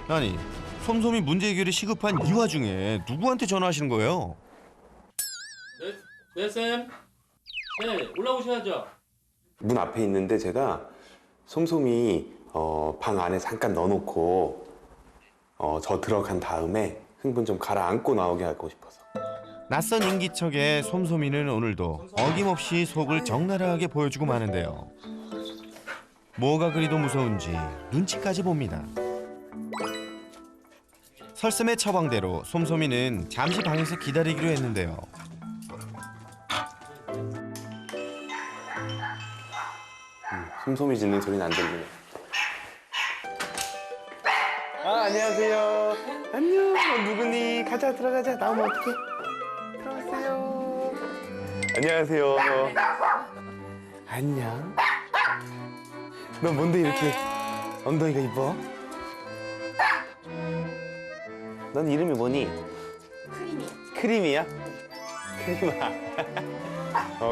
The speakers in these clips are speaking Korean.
아니, 솜솜이 문제 해결이 시급한 이 와중에 누구한테 전화하시는 거예요? 네, 쌤. 네, 올라오셔야죠. 문 앞에 있는데 제가 솜솜이 방 안에 잠깐 넣어놓고 저 들어간 다음에 흥분 좀 가라앉고 나오게 하고 싶어서. 낯선 인기척에 솜솜이는 오늘도 어김없이 속을 적나라하게 보여주고 마는데요. 뭐가 그리도 무서운지 눈치까지 봅니다. 설쌤의 처방대로 솜솜이는 잠시 방에서 기다리기로 했는데요. 솜솜이 짖는 소리는 안 들리네. 안녕하세요. 안녕. 누구니? 가자, 들어가자. 나오면 어떡해? 들어가세요. 안녕하세요. 안녕. 너 뭔데 이렇게 엉덩이가 이뻐? 넌 이름이 뭐니? 크림이. 크림이야? 크림아.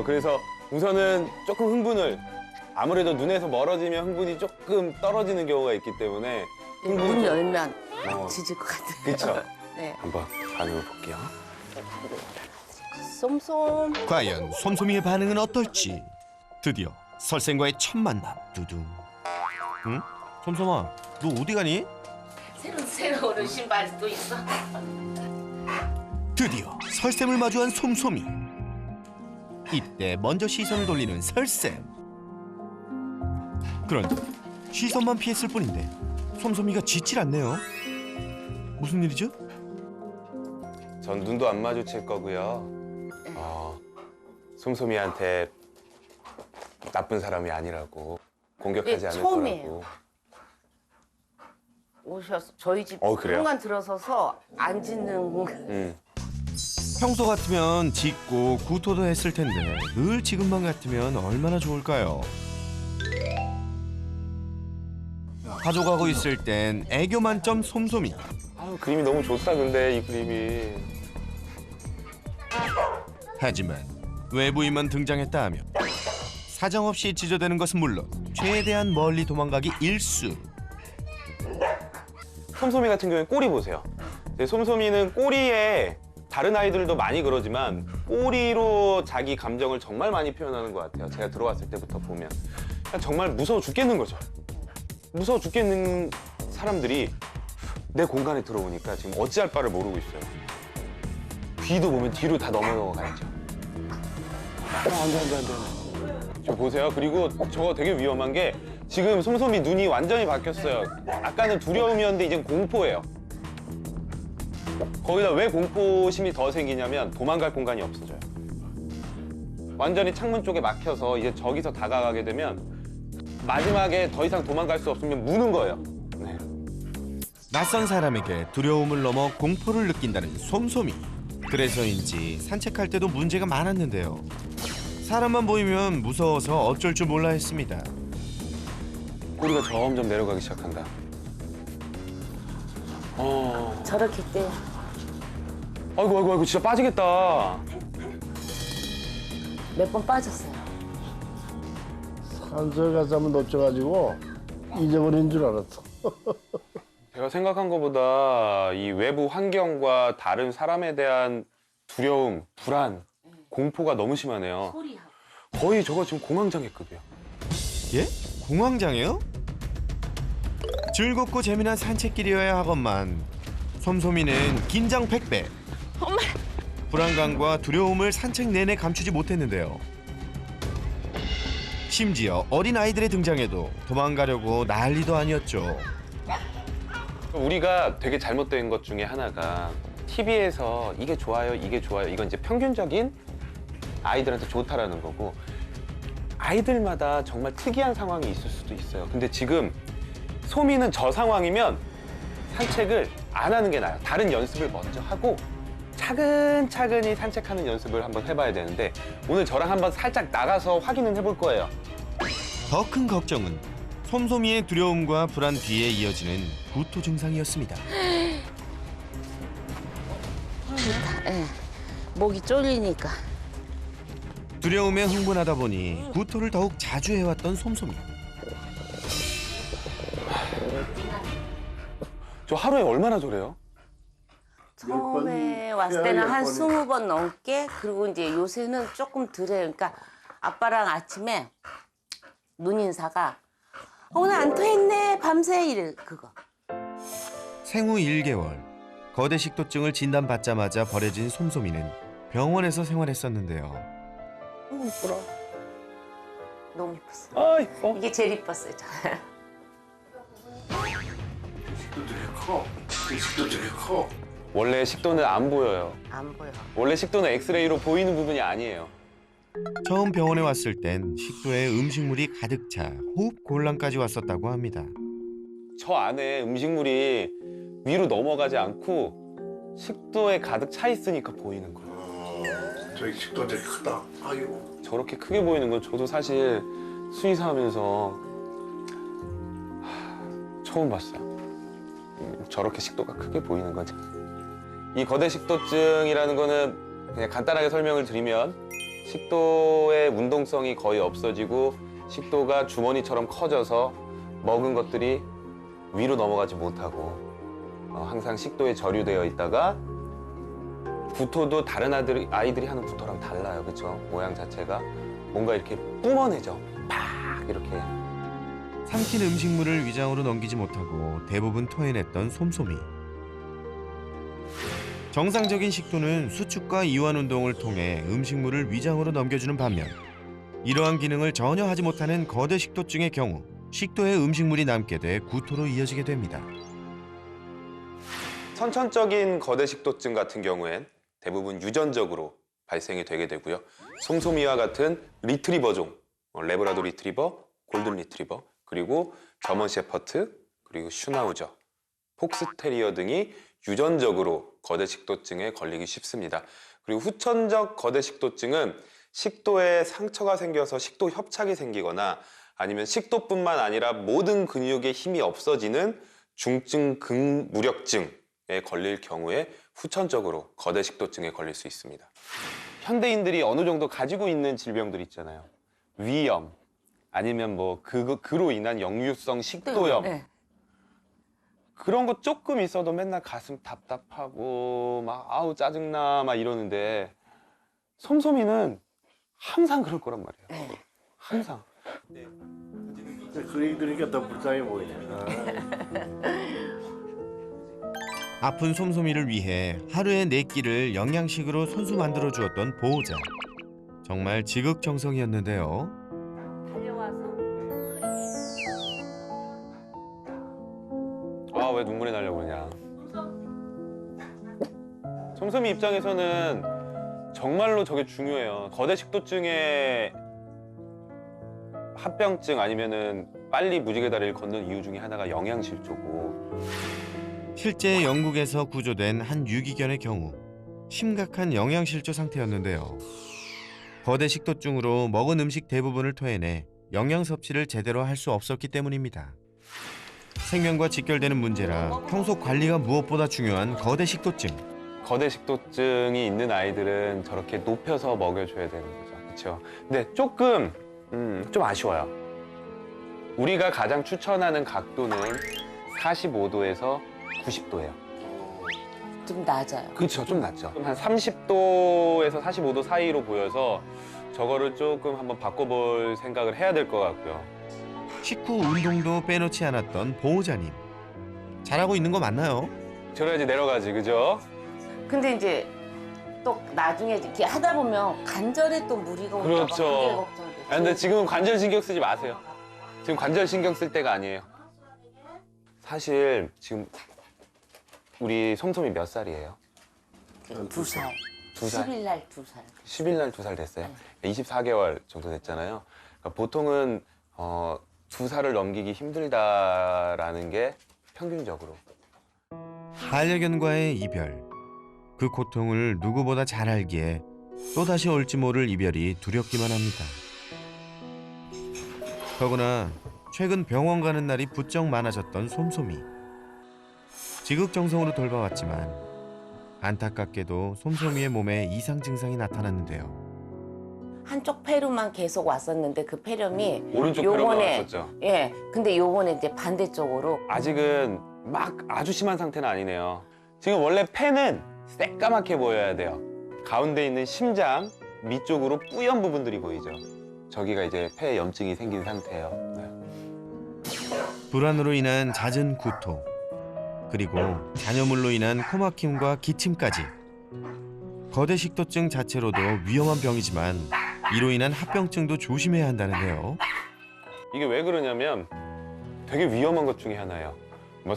그래서 우선은 조금 흥분을, 아무래도 눈에서 멀어지면 흥분이 조금 떨어지는 경우가 있기 때문에 문 열면 짖을 것 같아요. 그쵸? 네. 한번 반응을 볼게요. 쏨쏨. 과연 솜솜이의 반응은 어떨지. 드디어 설쌤과의 첫 만남. 두둥. 응? 솜솜아, 너 어디 가니? 새로 오른 신발도 있어. 드디어 설쌤을 마주한 솜솜이. 이때 먼저 시선을 돌리는 설쌤. 그런데 시선만 피했을 뿐인데 솜솜이가 짖질 않네요. 무슨 일이죠? 전 눈도 안 마주칠 거고요. 솜솜이한테 나쁜 사람이 아니라고, 공격하지 네, 않을 처음이에요. 거라고. 오셔서 저희 집 그래요? 현관 들어서서 안 짖는. 평소 같으면 짖고 구토도 했을 텐데 늘 지금만 같으면 얼마나 좋을까요? 가져가고 있을 땐 애교 만점 솜솜이. 그림이 너무 좋다, 근데 이 그림이. 하지만 외부인만 등장했다 하면 사정없이 짖어대는 것은 물론 최대한 멀리 도망가기 일수. 솜솜이 같은 경우에 꼬리 보세요. 솜솜이는 꼬리에, 다른 아이들도 많이 그러지만 꼬리로 자기 감정을 정말 많이 표현하는 것 같아요. 제가 들어왔을 때부터 보면 그냥 정말 무서워 죽겠는 거죠. 무서워 죽겠는 사람들이 내 공간에 들어오니까 지금 어찌할 바를 모르고 있어요. 귀도 보면 뒤로 다 넘어가 있죠. 안 돼. 저 보세요. 그리고 저거 되게 위험한 게 지금 솜솜이 눈이 완전히 바뀌었어요. 아까는 두려움이었는데 이젠 공포예요. 거기다 왜 공포심이 더 생기냐면 도망갈 공간이 없어져요. 완전히 창문 쪽에 막혀서 이제 저기서 다가가게 되면 마지막에 더 이상 도망갈 수 없으면 무는 거예요. 네. 낯선 사람에게 두려움을 넘어 공포를 느낀다는 솜솜이. 그래서인지 산책할 때도 문제가 많았는데요. 사람만 보이면 무서워서 어쩔 줄 몰라 했습니다. 꼬리가 점점 내려가기 시작한다. 저렇게 때 아이고 진짜 빠지겠다. 몇 번 빠졌어요. 산소에 가서 한번 놓쳐가지고 잊어버린 줄 알았어. 제가 생각한 것보다 이 외부 환경과 다른 사람에 대한 두려움, 불안, 공포가 너무 심하네요. 소리하고. 거의 저거 지금 공황장애급이에요. 예? 공황장애요? 즐겁고 재미난 산책길이어야 하건만 솜솜이는 긴장 100배. 엄마. 불안감과 두려움을 산책 내내 감추지 못했는데요. 심지어 어린 아이들의 등장에도 도망가려고 난리도 아니었죠. 우리가 되게 잘못된 것 중에 하나가 TV에서 이게 좋아요, 이게 좋아요. 이건 이제 평균적인 아이들한테 좋다라는 거고 아이들마다 정말 특이한 상황이 있을 수도 있어요. 근데 지금 소미는 저 상황이면 산책을 안 하는 게 나아요. 다른 연습을 먼저 하고 차근차근히 산책하는 연습을 한번 해봐야 되는데 오늘 저랑 한번 살짝 나가서 확인은 해볼 거예요. 더 큰 걱정은 솜솜이의 두려움과 불안 뒤에 이어지는 구토 증상이었습니다. 예. 목이 쫄리니까. 두려움에 흥분하다 보니 구토를 더욱 자주 해왔던 솜솜이. 저 하루에 얼마나 저래요? 처음에 번, 왔을 때는 열 한 번은. 20번 넘게 그리고 이제 요새는 조금 덜해요. 그러니까 아빠랑 아침에 눈인사가 오늘 안 토했네 밤새 이래 그거. 생후 1개월 거대 식도증을 진단받자마자 버려진 솜솜이는 병원에서 생활했었는데요. 이쁘라. 너무 이뻤어. 아 이뻐. 이게 제일 이뻤어요. 저. 식도들이 커. 식도들이 커. 원래 식도는 안 보여요. 안 보여. 원래 식도는 엑스레이로 보이는 부분이 아니에요. 처음 병원에 왔을 땐 식도에 음식물이 가득 차 호흡 곤란까지 왔었다고 합니다. 저 안에 음식물이 위로 넘어가지 않고 식도에 가득 차 있으니까 보이는 거예요. 저기 식도들이 크다. 아이고. 저렇게 크게 보이는 건 저도 사실 수의사하면서 처음 봤어요. 저렇게 식도가 크게 보이는 거죠. 이 거대 식도증이라는 거는 그냥 간단하게 설명을 드리면 식도의 운동성이 거의 없어지고 식도가 주머니처럼 커져서 먹은 것들이 위로 넘어가지 못하고 항상 식도에 저류되어 있다가 구토도 다른 아이들이 하는 구토랑 달라요. 그렇죠? 모양 자체가 뭔가 이렇게 뿜어내죠. 팍 이렇게. 삼킨 음식물을 위장으로 넘기지 못하고 대부분 토해냈던 솜솜이. 정상적인 식도는 수축과 이완 운동을 통해 음식물을 위장으로 넘겨주는 반면 이러한 기능을 전혀 하지 못하는 거대 식도증의 경우 식도에 음식물이 남게 돼 구토로 이어지게 됩니다. 선천적인 거대 식도증 같은 경우엔 대부분 유전적으로 발생이 되게 되고요. 솜솜이와 같은 리트리버종, 레브라도 리트리버, 골든 리트리버, 그리고 저먼 셰퍼드, 그리고 슈나우저, 폭스테리어 등이 유전적으로 거대 식도증에 걸리기 쉽습니다. 그리고 후천적 거대 식도증은 식도에 상처가 생겨서 식도 협착이 생기거나 아니면 식도뿐만 아니라 모든 근육의 힘이 없어지는 중증 극무력증에 걸릴 경우에 후천적으로 거대 식도증에 걸릴 수 있습니다. 현대인들이 어느 정도 가지고 있는 질병들 있잖아요. 위염, 아니면 뭐 그로 인한 역류성 식도염. 네. 그런 거 조금 있어도 맨날 가슴 답답하고 막 아우 짜증나 막 이러는데 솜솜이는 항상 그럴 거란 말이에요. 항상. 그 얘기 들으니까 더 불쌍해 보이네. 아픈 솜솜이를 위해 하루에 4끼를 영양식으로 손수 만들어 주었던 보호자. 정말 지극정성이었는데요. 달려와서 아 왜 눈물이 나려고 그러냐. 솜솜이 입장에서는 정말로 저게 중요해요. 거대 식도증의 합병증 아니면은 빨리 무지개 다리를 걷는 이유 중에 하나가 영양실조고. 실제 영국에서 구조된 한 유기견의 경우 심각한 영양실조 상태였는데요. 거대 식도증으로 먹은 음식 대부분을 토해내 영양 섭취를 제대로 할 수 없었기 때문입니다. 생명과 직결되는 문제라 평소 관리가 무엇보다 중요한 거대 식도증. 거대 식도증이 있는 아이들은 저렇게 높여서 먹여줘야 되는 거죠. 그렇죠? 근데 조금 좀 아쉬워요. 우리가 가장 추천하는 각도는 45도에서 90도예요. 좀 낮아요. 그렇죠. 좀 낮죠. 한 30도에서 45도 사이로 보여서 저거를 조금 한번 바꿔볼 생각을 해야 될 것 같고요. 식후 운동도 빼놓지 않았던 보호자님. 잘하고 있는 거 맞나요? 저래야지 내려가지, 그죠? 근데 이제 또 나중에 이렇게 하다 보면 관절에 또 무리가 올까 봐 그렇죠. 그게 걱정돼요. 아, 근데 지금은 관절 신경 쓰지 마세요. 지금 관절 신경 쓸 때가 아니에요. 사실 지금 우리 솜솜이 몇 살이에요? 2살. 2살? 10일 날 2살. 10일 날 2살 됐어요. 24개월 정도 됐잖아요. 그러니까 보통은 2살을 넘기기 힘들다라는 게 평균적으로. 반려견과의 이별. 그 고통을 누구보다 잘 알기에 또다시 올지 모를 이별이 두렵기만 합니다. 더구나 최근 병원 가는 날이 부쩍 많아졌던 솜솜이. 지극정성으로 돌봐왔지만 안타깝게도 솜솜이의 몸에 이상 증상이 나타났는데요. 한쪽 폐로만 계속 왔었는데 그 폐렴이 오른쪽 폐로만 요번에 왔었죠. 예. 근데 요번에 이제 반대쪽으로 아직은 막 아주 심한 상태는 아니네요. 지금 원래 폐는 새까맣게 보여야 돼요. 가운데 있는 심장 밑쪽으로 뿌연 부분들이 보이죠. 저기가 이제 폐에 염증이 생긴 상태예요. 네. 불안으로 인한 잦은 구토, 그리고 잔여물로 인한 코막힘과 기침까지. 거대 식도증 자체로도 위험한 병이지만 이로 인한 합병증도 조심해야 한다는데요. 이게 왜 그러냐면 되게 위험한 것 중에 하나예요. 뭐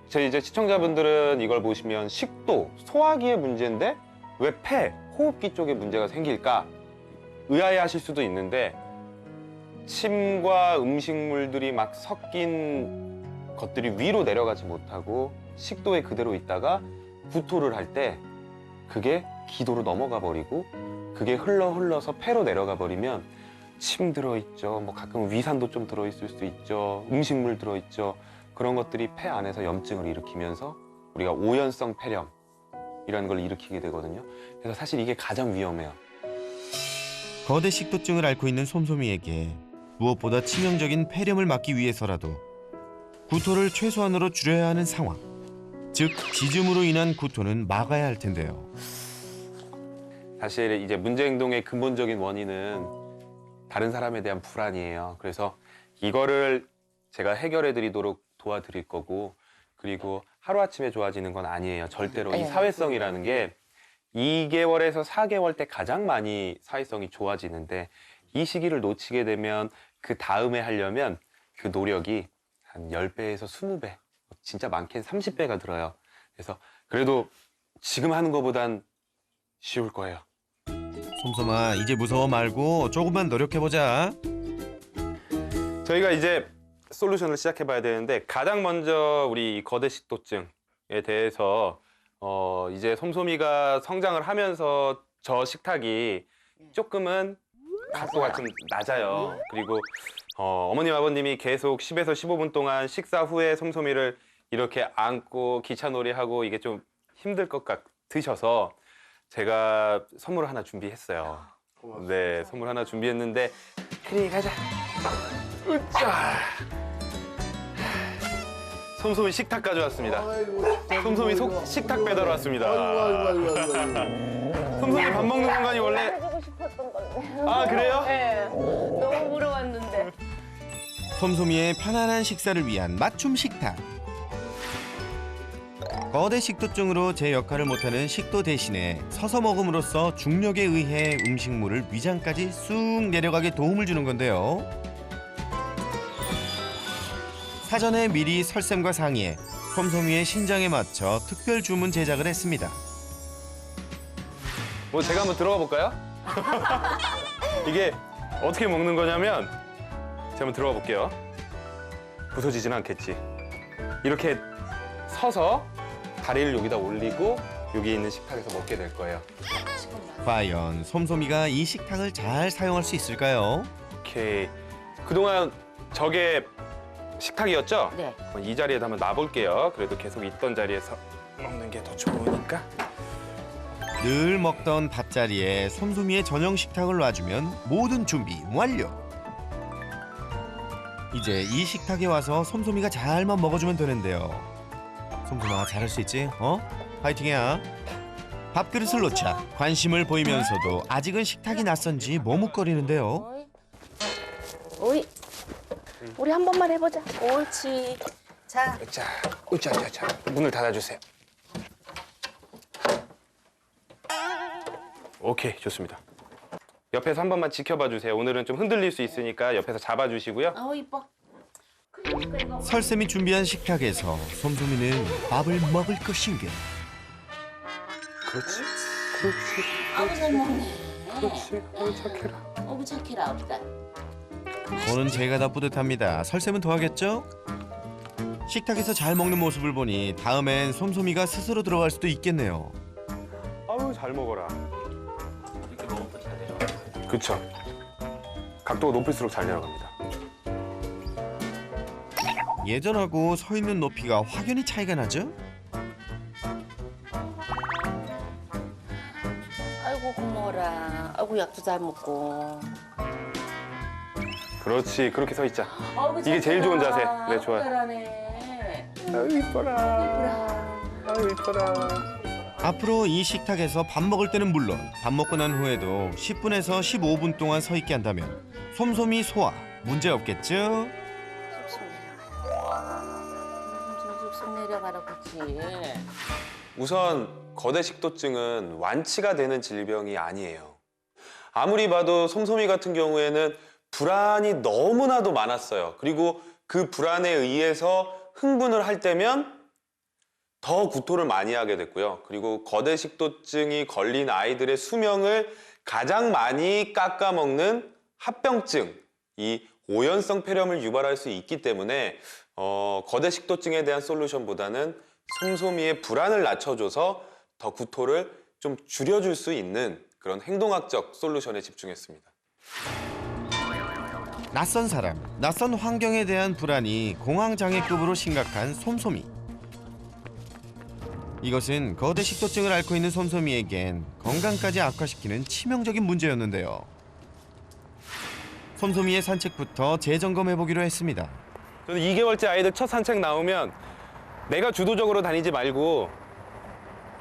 제 이제 시청자분들은 이걸 보시면 식도, 소화기의 문제인데 왜 폐, 호흡기 쪽에 문제가 생길까 의아해하실 수도 있는데 침과 음식물들이 막 섞인 것들이 위로 내려가지 못하고 식도에 그대로 있다가 구토를 할 때 그게 기도로 넘어가 버리고 그게 흘러서 폐로 내려가 버리면 침 들어있죠. 뭐 가끔 위산도 좀 들어있을 수 있죠. 음식물 들어있죠. 그런 것들이 폐 안에서 염증을 일으키면서 우리가 오연성 폐렴이라는 걸 일으키게 되거든요. 그래서 사실 이게 가장 위험해요. 거대 식도증을 앓고 있는 솜솜이에게 무엇보다 치명적인 폐렴을 막기 위해서라도 구토를 최소한으로 줄여야 하는 상황. 즉, 지즘으로 인한 구토는 막아야 할 텐데요. 사실 이제 문제 행동의 근본적인 원인은 다른 사람에 대한 불안이에요. 그래서 이거를 제가 해결해 드리도록 도와드릴 거고, 그리고 하루아침에 좋아지는 건 아니에요. 절대로. 이 사회성이라는 게 2개월에서 4개월 때 가장 많이 사회성이 좋아지는데 이 시기를 놓치게 되면 그 다음에 하려면 그 노력이 한 10배에서 20배, 진짜 많게는 30배가 들어요. 그래서 그래도 지금 하는 것보단 쉬울 거예요. 솜솜아, 이제 무서워 말고 조금만 노력해보자. 저희가 이제 솔루션을 시작해 봐야 되는데 가장 먼저 우리 거대 식도증에 대해서 이제 솜솜이가 성장을 하면서 저 식탁이 조금은 각도가 좀 낮아요. 그리고 어머님 아버님이 계속 10에서 15분 동안 식사 후에 솜솜이를 이렇게 안고 기차놀이하고 이게 좀 힘들 것 같으셔서 제가 선물을 하나 준비했어요. 네, 선물 하나 준비했는데 그래 가자. 으쌰. 솜솜이 식탁 가져왔습니다. 솜솜이 식탁 배달 왔습니다. 솜솜이 밥 먹는 공간이 원래 해주고 싶었던 건데. 아 그래요? 네. 너무 물어봤는데. 솜솜이의 편안한 식사를 위한 맞춤 식탁. 거대 식도증으로 제 역할을 못하는 식도 대신에 서서 먹음으로써 중력에 의해 음식물을 위장까지 쑥 내려가게 도움을 주는 건데요. 사전에 미리 설쌤과 상의해 솜솜이의 신장에 맞춰 특별 주문 제작을 했습니다. 뭐 제가 한번 들어가 볼까요? 이게 어떻게 먹는 거냐면 제가 한번 들어가 볼게요. 부서지지는 않겠지. 이렇게 서서 다리를 여기다 올리고 여기 있는 식탁에서 먹게 될 거예요. 과연 솜솜이가 이 식탁을 잘 사용할 수 있을까요? 오케이. 그동안 저게 식탁이었죠? 네. 이 자리에다 한번 놔볼게요. 그래도 계속 있던 자리에서 먹는 게 더 좋으니까. 늘 먹던 밥자리에 솜솜이의 전용 식탁을 놔주면 모든 준비 완료. 이제 이 식탁에 와서 솜솜이가 잘만 먹어주면 되는데요. 솜솜아, 잘할 수 있지? 파이팅이야. 밥그릇을 놓자 관심을 보이면서도 아직은 식탁이 낯선지 머뭇거리는데요. 오이. 우리 한 번만 해보자. 옳지. 자. 자, 문을 닫아주세요. 오케이, 좋습니다. 옆에서 한 번만 지켜봐 주세요. 오늘은 좀 흔들릴 수 있으니까 옆에서 잡아주시고요. 이뻐. 설쌤이 준비한 식탁에서 솜솜이는 밥을 먹을 것인가. 그렇지. 아우 잘 먹네. 착해라. 어구 착해라 우리가. 저는 제가 다 뿌듯합니다. 설쌤은 더 하겠죠? 식탁에서 잘 먹는 모습을 보니 다음엔 솜솜이가 스스로 들어갈 수도 있겠네요. 아유, 잘 먹어라. 이렇게 먹으면 더 잘 내려가요. 그쵸. 각도가 높을수록 잘 내려갑니다. 예전하고 서 있는 높이가 확연히 차이가 나죠? 아이고 고마워라. 아이고 약도 잘 먹고. 그렇지, 그렇게 서 있자. 아이고, 이게 제일 좋은 자세. 착해라. 네, 좋아요. 잘하네. 아유 이뻐라. 아유 이뻐라. 앞으로 이 식탁에서 밥 먹을 때는 물론 밥 먹고 난 후에도 10분에서 15분 동안 서 있게 한다면 솜솜이 소화 문제 없겠죠? 쑥쑥 내려가라, 그렇지. 우선 거대 식도증은 완치가 되는 질병이 아니에요. 아무리 봐도 솜솜이 같은 경우에는 불안이 너무나도 많았어요. 그리고 그 불안에 의해서 흥분을 할 때면 더 구토를 많이 하게 됐고요. 그리고 거대 식도증이 걸린 아이들의 수명을 가장 많이 깎아먹는 합병증, 이 오연성 폐렴을 유발할 수 있기 때문에 거대 식도증에 대한 솔루션보다는 솜솜이의 불안을 낮춰줘서 더 구토를 좀 줄여줄 수 있는 그런 행동학적 솔루션에 집중했습니다. 낯선 사람, 낯선 환경에 대한 불안이 공황장애급으로 심각한 솜솜이. 이것은 거대 식도증을 앓고 있는 솜솜이에겐 건강까지 악화시키는 치명적인 문제였는데요. 솜솜이의 산책부터 재점검해보기로 했습니다. 저는 2개월째 아이들 첫 산책 나오면 내가 주도적으로 다니지 말고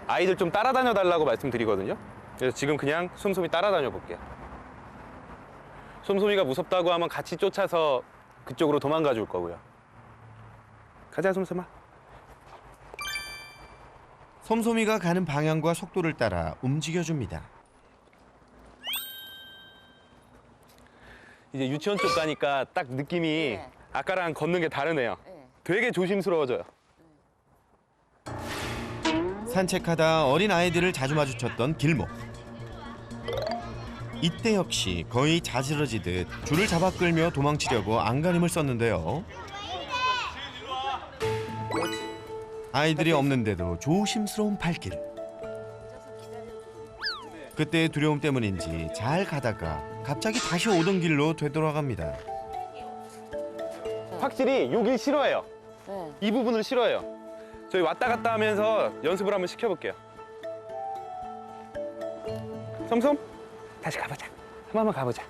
아이들 좀 따라다녀 달라고 말씀드리거든요. 그래서 지금 그냥 솜솜이 따라다녀 볼게요. 솜솜이가 무섭다고 하면 같이 쫓아서 그쪽으로 도망가 줄 거고요. 가자, 솜솜아. 솜솜이가 가는 방향과 속도를 따라 움직여줍니다. 이제 유치원 쪽 가니까 딱 느낌이 네. 아까랑 걷는 게 다르네요. 네. 되게 조심스러워져요. 산책하다 어린 아이들을 자주 마주쳤던 길목. 이때 역시 거의 자지러지듯 줄을 잡아 끌며 도망치려고 안간힘을 썼는데요. 아이들이 없는데도 조심스러운 발길. 그때의 두려움 때문인지 잘 가다가 갑자기 다시 오던 길로 되돌아갑니다. 확실히 여길 싫어해요. 네. 이 부분을 싫어해요. 저희 왔다 갔다 하면서 연습을 한번 시켜볼게요. 솜솜, 다시 가보자. 한 번만 가보자.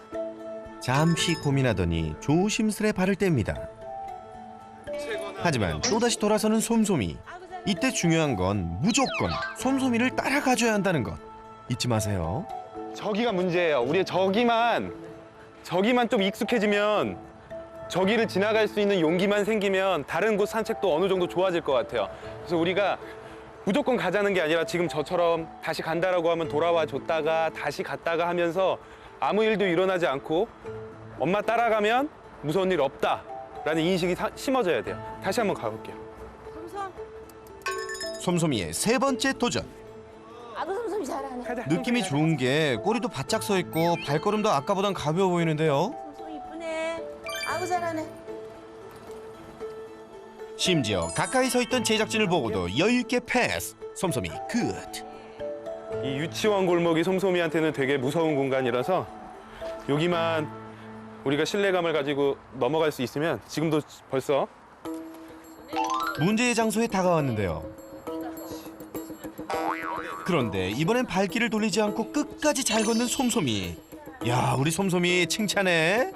잠시 고민하더니 조심스레 발을 뗍니다. 하지만 또다시 돌아서는 솜솜이. 이때 중요한 건 무조건 솜솜이를 따라가줘야 한다는 것. 잊지 마세요. 저기가 문제예요. 우리 저기만 좀 익숙해지면 저기를 지나갈 수 있는 용기만 생기면 다른 곳 산책도 어느 정도 좋아질 것 같아요. 그래서 우리가 무조건 가자는 게 아니라 지금 저처럼 다시 간다라고 하면 돌아와 줬다가 다시 갔다가 하면서 아무 일도 일어나지 않고 엄마 따라가면 무서운 일 없다라는 인식이 심어져야 돼요. 다시 한번 가볼게요. 솜솜이의 세 번째 도전. 아구 솜솜이 잘하네. 가자. 느낌이 좋은 게 꼬리도 바짝 서 있고 발걸음도 아까보단 가벼워 보이는데요. 솜솜이 이쁘네. 아구 잘하네. 심지어 가까이 서 있던 제작진을 보고도 여유 있게 패스. 솜솜이 굿. 이 유치원 골목이 솜솜이한테는 되게 무서운 공간이라서 여기만 우리가 신뢰감을 가지고 넘어갈 수 있으면 지금도 벌써 문제의 장소에 다가왔는데요. 그런데 이번엔 발길을 돌리지 않고 끝까지 잘 걷는 솜솜이. 야, 우리 솜솜이 칭찬해.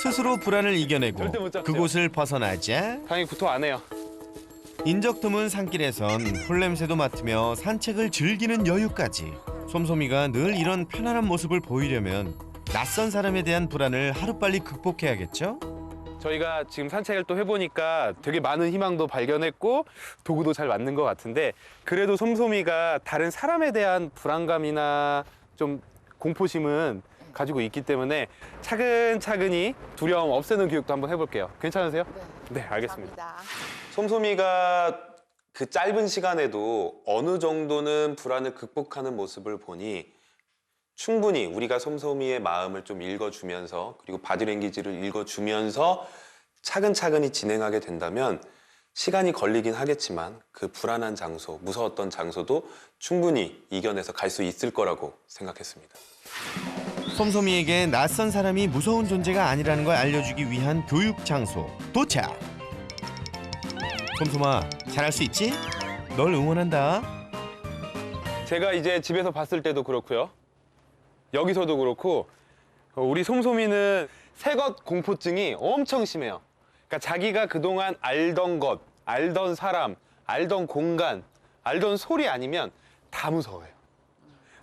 스스로 불안을 이겨내고 절대 못 잡죠. 그곳을 벗어나자 당연히 구토 안 해요. 인적 드문 산길에선 풀냄새도 맡으며 산책을 즐기는 여유까지. 솜솜이가 늘 이런 편안한 모습을 보이려면 낯선 사람에 대한 불안을 하루빨리 극복해야겠죠? 저희가 지금 산책을 또 해보니까 되게 많은 희망도 발견했고 도구도 잘 맞는 것 같은데 그래도 솜솜이가 다른 사람에 대한 불안감이나 좀 공포심은 가지고 있기 때문에 차근차근히 두려움 없애는 교육도 한번 해볼게요. 괜찮으세요? 네, 알겠습니다. 감사합니다. 솜솜이가 그 짧은 시간에도 어느 정도는 불안을 극복하는 모습을 보니 충분히 우리가 솜솜이의 마음을 좀 읽어주면서 그리고 바디랭귀지를 읽어주면서 차근차근히 진행하게 된다면 시간이 걸리긴 하겠지만 그 불안한 장소, 무서웠던 장소도 충분히 이겨내서 갈 수 있을 거라고 생각했습니다. 솜솜이에게 낯선 사람이 무서운 존재가 아니라는 걸 알려주기 위한 교육 장소 도착! 솜솜아, 잘할 수 있지? 널 응원한다. 제가 이제 집에서 봤을 때도 그렇고요. 여기서도 그렇고 우리 솜솜이는 새것 공포증이 엄청 심해요. 그러니까 자기가 그동안 알던 것, 알던 사람, 알던 공간, 알던 소리 아니면 다 무서워요.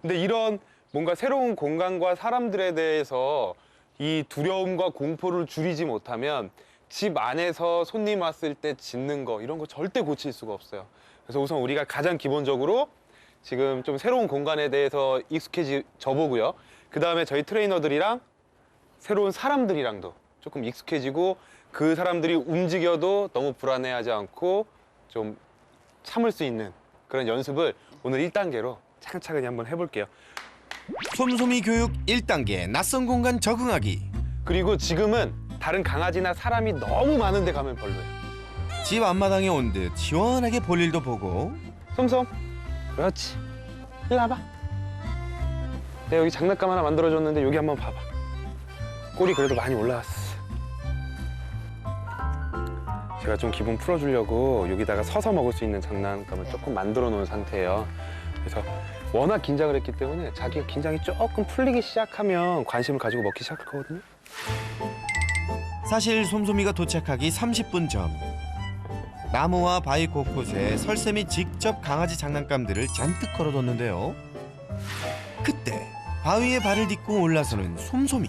근데 이런 뭔가 새로운 공간과 사람들에 대해서 이 두려움과 공포를 줄이지 못하면 집 안에서 손님 왔을 때 짖는 거 이런 거 절대 고칠 수가 없어요. 그래서 우선 우리가 가장 기본적으로 지금 좀 새로운 공간에 대해서 익숙해져 보고요. 그 다음에 저희 트레이너들이랑 새로운 사람들이랑도 조금 익숙해지고 그 사람들이 움직여도 너무 불안해하지 않고 좀 참을 수 있는 그런 연습을 오늘 1단계로 차근차근히 한번 해볼게요. 솜솜이 교육 1단계 낯선 공간 적응하기. 그리고 지금은 다른 강아지나 사람이 너무 많은 데 가면 별로예요. 집 앞마당에 온 듯 시원하게 볼일도 보고 솜솜, 그렇지. 일로 와봐. 내가 여기 장난감 하나 만들어줬는데 여기 한번 봐봐. 꼬리 그래도 많이 올라왔어. 제가 좀 기분 풀어주려고 여기다가 서서 먹을 수 있는 장난감을 조금 만들어 놓은 상태예요. 그래서 워낙 긴장을 했기 때문에 자기가 긴장이 조금 풀리기 시작하면 관심을 가지고 먹기 시작할 거거든요. 사실 솜솜이가 도착하기 30분 전 나무와 바위 곳곳에 설쌤이 직접 강아지 장난감들을 잔뜩 걸어뒀는데요. 그때 바위에 발을 딛고 올라서는 솜솜이.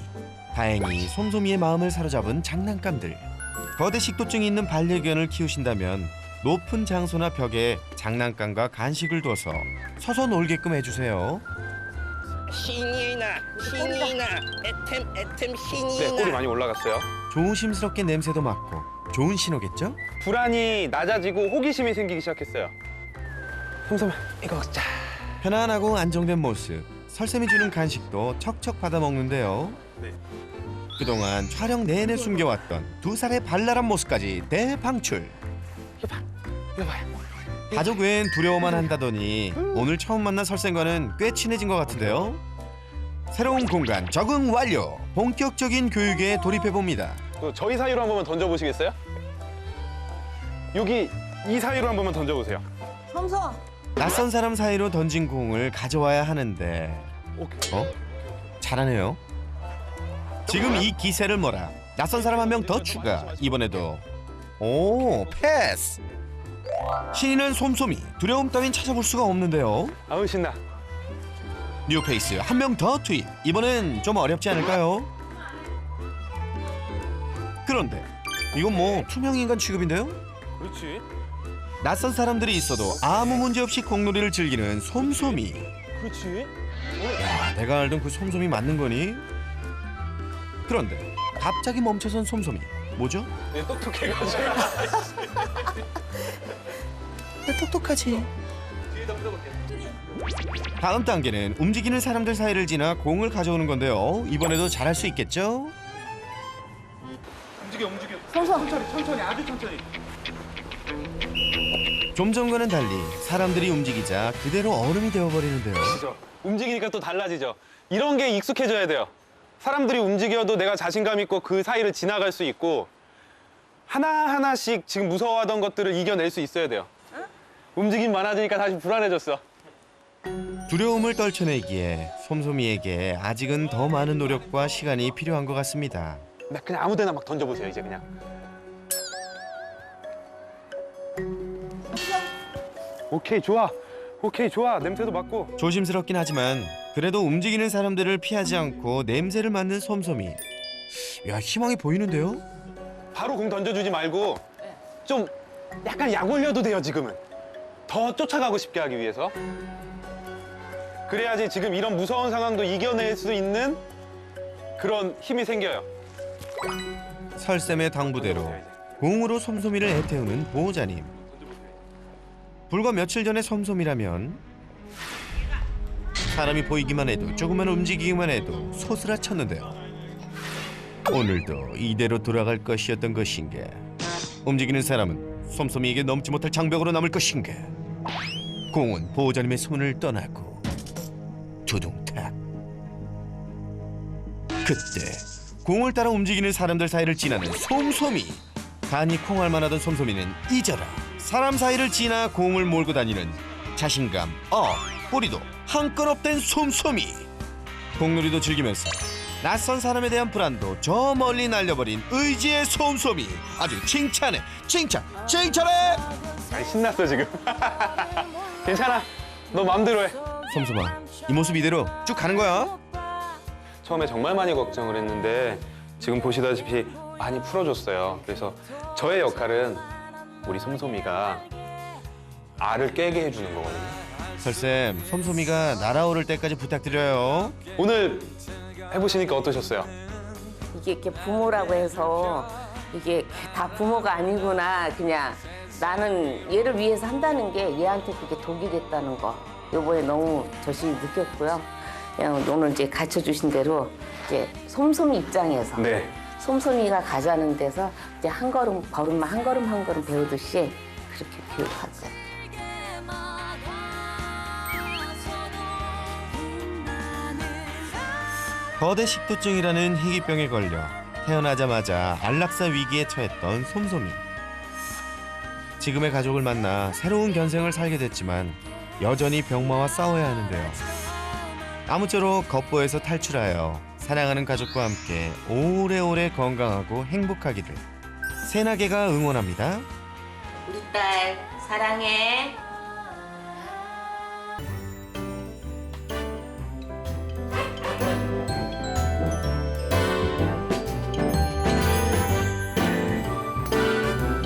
다행히 솜솜이의 마음을 사로잡은 장난감들. 거대 식도증이 있는 반려견을 키우신다면 높은 장소나 벽에 장난감과 간식을 둬서 서서 놀게끔 해주세요. 신이나 애템 네, 꼬리 많이 올라갔어요. 조심스럽게 냄새도 맡고 좋은 신호겠죠? 불안이 낮아지고 호기심이 생기기 시작했어요. 솜솜아, 이거 먹자. 편안하고 안정된 모습. 설쌤이 주는 간식도 척척 받아 먹는데요. 네. 그동안 촬영 내내 숨겨왔던 2살의 발랄한 모습까지 대방출. 이거 봐, 이거 봐요. 가족 외엔 두려워만 한다더니 오늘 처음 만난 설쌤과는 꽤 친해진 것 같은데요. 새로운 공간 적응 완료. 본격적인 교육에 돌입해봅니다. 저희 사이로 한 번만 던져보시겠어요? 여기 이 사이로 한 번만 던져보세요. 솜솜. 낯선 사람 사이로 던진 공을 가져와야 하는데 오케이. 잘하네요. 지금 이 기세를 몰아 낯선 사람 한 명 더 추가. 이번에도 오 패스. 신인은 솜솜이. 두려움 따윈 찾아볼 수가 없는데요. 아우 신나. 뉴페이스 한 명 더 투입. 이번엔 좀 어렵지 않을까요? 그런데 이건 뭐 투명인간 취급인데요? 그렇지. 낯선 사람들이 있어도 아무 문제 없이 공놀이를 즐기는 솜솜이. 그렇지. 야, 내가 알던 그 솜솜이 맞는 거니? 그런데 갑자기 멈춰선 솜솜이. 뭐죠? 네, 똑똑해가지고. 왜 똑똑하지? 다음 단계는 움직이는 사람들 사이를 지나 공을 가져오는 건데요. 이번에도 잘할 수 있겠죠? 움직여. 솜솜. 천천히, 아주 천천히. 좀 전과는 달리 사람들이 움직이자 그대로 얼음이 되어버리는데요. 그죠. 움직이니까 또 달라지죠. 이런 게 익숙해져야 돼요. 사람들이 움직여도 내가 자신감 있고 그 사이를 지나갈 수 있고 하나하나씩 지금 무서워하던 것들을 이겨낼 수 있어야 돼요. 움직임 많아지니까 다시 불안해졌어. 두려움을 떨쳐내기에 솜솜이에게 아직은 더 많은 노력과 시간이 필요한 것 같습니다. 나 그냥 아무 데나 막 던져보세요, 이제 그냥. 오케이, 좋아. 냄새도 맡고. 조심스럽긴 하지만 그래도 움직이는 사람들을 피하지 않고 냄새를 맡는 솜솜이. 야, 희망이 보이는데요? 바로 공 던져주지 말고 좀 약간 약 올려도 돼요, 지금은. 더 쫓아가고 싶게 하기 위해서. 그래야지 지금 이런 무서운 상황도 이겨낼 수 있는 그런 힘이 생겨요. 설쌤의 당부대로 공으로 솜솜이를 애태우는 보호자님. 불과 며칠 전의 솜솜이라면 사람이 보이기만 해도 조금만 움직이기만 해도 소스라쳤는데요. 오늘도 이대로 돌아갈 것이었던 것인가. 움직이는 사람은 솜솜이에게 넘지 못할 장벽으로 남을 것인가. 공은 보호자님의 손을 떠나고 두둥탁. 그때 공을 따라 움직이는 사람들 사이를 지나는 솜솜이. 간이 콩알만 하던 솜솜이는 잊어라. 사람 사이를 지나 공을 몰고 다니는 자신감 업. 뿌리도 한껏 업된 솜솜이. 공놀이도 즐기면서 낯선 사람에 대한 불안도 저 멀리 날려버린 의지의 솜솜이. 아주 칭찬해, 칭찬해. 아니, 신났어 지금. 괜찮아. 너 맘대로 해. 솜솜아, 이 모습 이대로 쭉 가는 거야. 처음에 정말 많이 걱정을 했는데 지금 보시다시피 많이 풀어줬어요. 그래서 저의 역할은 우리 솜솜이가 알을 깨게 해주는 거거든요. 설쌤, 솜솜이가 날아오를 때까지 부탁드려요. 오늘 해보시니까 어떠셨어요? 이게 이렇게 부모라고 해서 이게 다 부모가 아니구나. 그냥 나는 얘를 위해서 한다는 게 얘한테 그게 독이 됐다는 거. 요번에 너무 저시 느꼈고요. 그냥 오늘 이제 가르쳐 주신 대로 이제 솜솜이 입장에서 네. 솜솜이가 가자는 데서 이제 한 걸음 걸음만 한 걸음 배우듯이 그렇게 교육할 거예요. 거대 식도증이라는 희귀병에 걸려 태어나자마자 안락사 위기에 처했던 솜솜이. 지금의 가족을 만나 새로운 견생을 살게 됐지만 여전히 병마와 싸워야 하는데요. 아무쪼록 겉보에서 탈출하여 사랑하는 가족과 함께 오래오래 건강하고 행복하기를 새나개가 응원합니다. 우리 딸 사랑해.